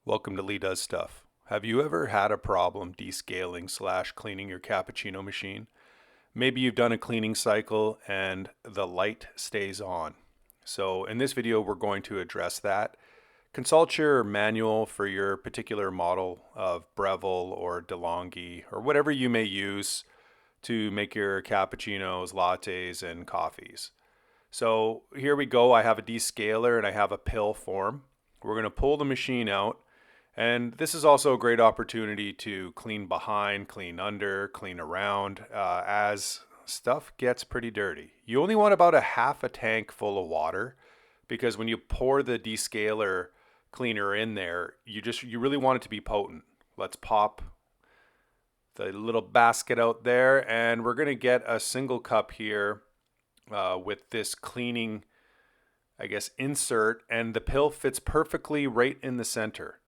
Welcome to Lee Does Stuff. Have you ever had a problem descaling / cleaning your cappuccino machine? Maybe you've done a cleaning cycle and the light stays on. So in this video, we're going to address that. Consult your manual for your particular model of Breville or DeLonghi or whatever you may use to make your cappuccinos, lattes, and coffees. So here we go. I have a descaler and I have a pill form. We're going to pull the machine out. And this is also a great opportunity to clean behind, clean under, clean around as stuff gets pretty dirty. You only want about a half a tank full of water because when you pour the descaler cleaner in there, you really want it to be potent. Let's pop the little basket out there, and we're going to get a single cup here with this cleaning, insert, and the pill fits perfectly right in the center.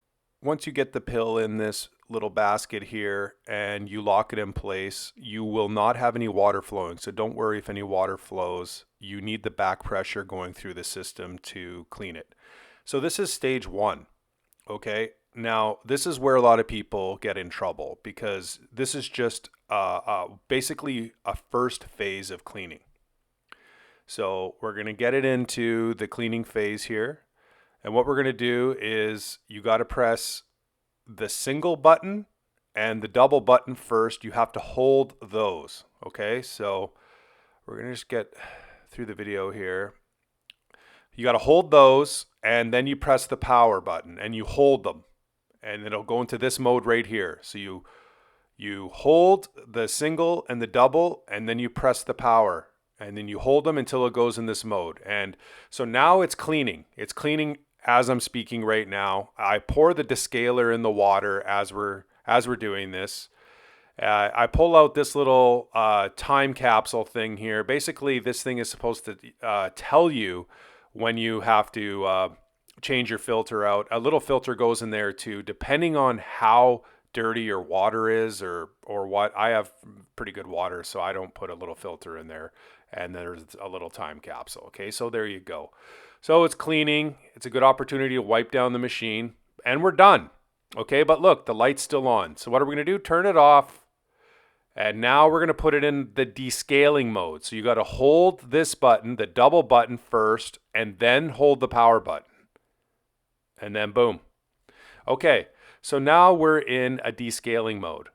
Once you get the pill in this little basket here and you lock it in place, you will not have any water flowing. So don't worry if any water flows. You need the back pressure going through the system to clean it. So this is stage one. Okay. Now, this is where a lot of people get in trouble because this is just basically a first phase of cleaning. So we're going to get it into the cleaning phase here. And what we're going to do is you got to press the single button and the double button first. You have to hold those. Okay, so we're going to just get through the video here. You got to hold those and then you press the power button and you hold them. And it'll go into this mode right here. So you hold the single and the double and then you press the power. And then you hold them until it goes in this mode. And so now it's cleaning. It's cleaning as I'm speaking right now. I pour the descaler in the water as we're doing this. I pull out this little time capsule thing here. Basically, this thing is supposed to tell you when you have to change your filter out. A little filter goes in there too, depending on how dirty your water is or what. I have pretty good water, so I don't put a little filter in there. And there's a little time capsule. Okay, so there you go. So it's cleaning. It's a good opportunity to wipe down the machine. And we're done. Okay, but look, the light's still on. So what are we going to do? Turn it off. And now we're going to put it in the descaling mode. So you got to hold this button, the double button first, and then hold the power button. And then boom. Okay, so now we're in a descaling mode.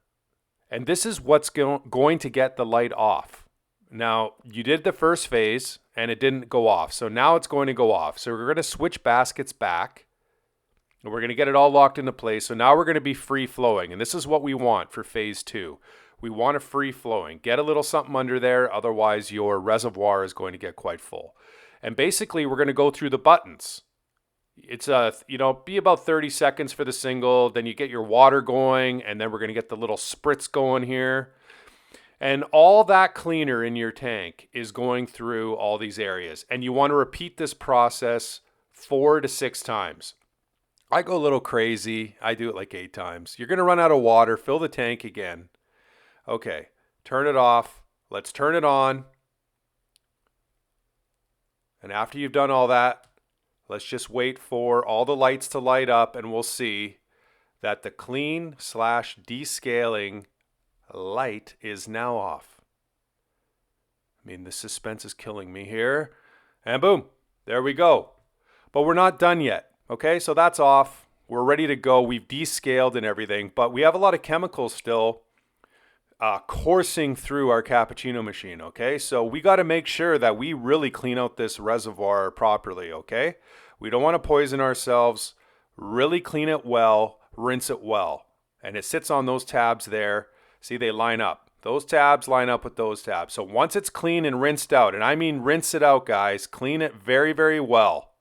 And this is what's going to get the light off. Now, you did the first phase and it didn't go off. So now it's going to go off. So we're going to switch baskets back and we're going to get it all locked into place. So now we're going to be free flowing. And this is what we want for phase two. We want a free flowing. Get a little something under there. Otherwise, your reservoir is going to get quite full. And basically, we're going to go through the buttons. It's be about 30 seconds for the single. Then you get your water going and then we're going to get the little spritz going here. And all that cleaner in your tank is going through all these areas. And you want to repeat this process 4 to 6 times. I go a little crazy. I do it like 8 times. You're going to run out of water. Fill the tank again. Okay, turn it off. Let's turn it on. And after you've done all that, let's just wait for all the lights to light up and we'll see that the clean / descaling light is now off. I mean, the suspense is killing me here. And boom, there we go. But we're not done yet. Okay, so that's off. We're ready to go. We've descaled and everything, but we have a lot of chemicals still coursing through our cappuccino machine. Okay, so we got to make sure that we really clean out this reservoir properly. Okay, we don't want to poison ourselves. Really clean it well, rinse it well. And it sits on those tabs there. See, they line up. Those tabs line up with those tabs. So once it's clean and rinsed out, and I mean rinse it out, guys, clean it very, very well.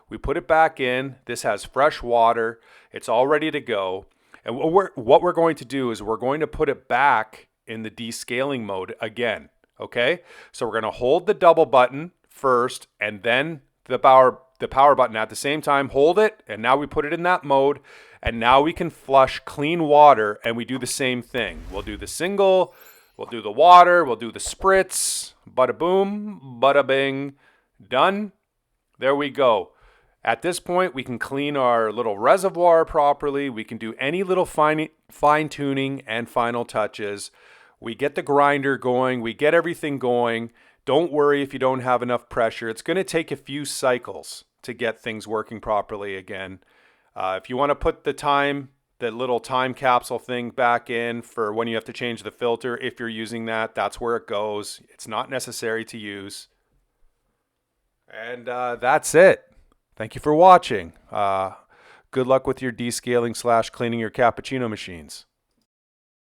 We put it back in. This has fresh water. It's all ready to go. And what we're going to do is we're going to put it back in the descaling mode again. Okay? So we're going to hold the double button first and then the power button at the same time. Hold it, and now we put it in that mode. And now we can flush clean water, and we do the same thing. We'll do the single, we'll do the water, we'll do the spritz, bada boom, bada bing, done. There we go. At this point, we can clean our little reservoir properly. We can do any little fine tuning and final touches. We get the grinder going. We get everything going. Don't worry if you don't have enough pressure. It's going to take a few cycles to get things working properly again. If you want to put the little time capsule thing back in for when you have to change the filter, if you're using that, that's where it goes. It's not necessary to use. And that's it. Thank you for watching. Good luck with your descaling / cleaning your cappuccino machines.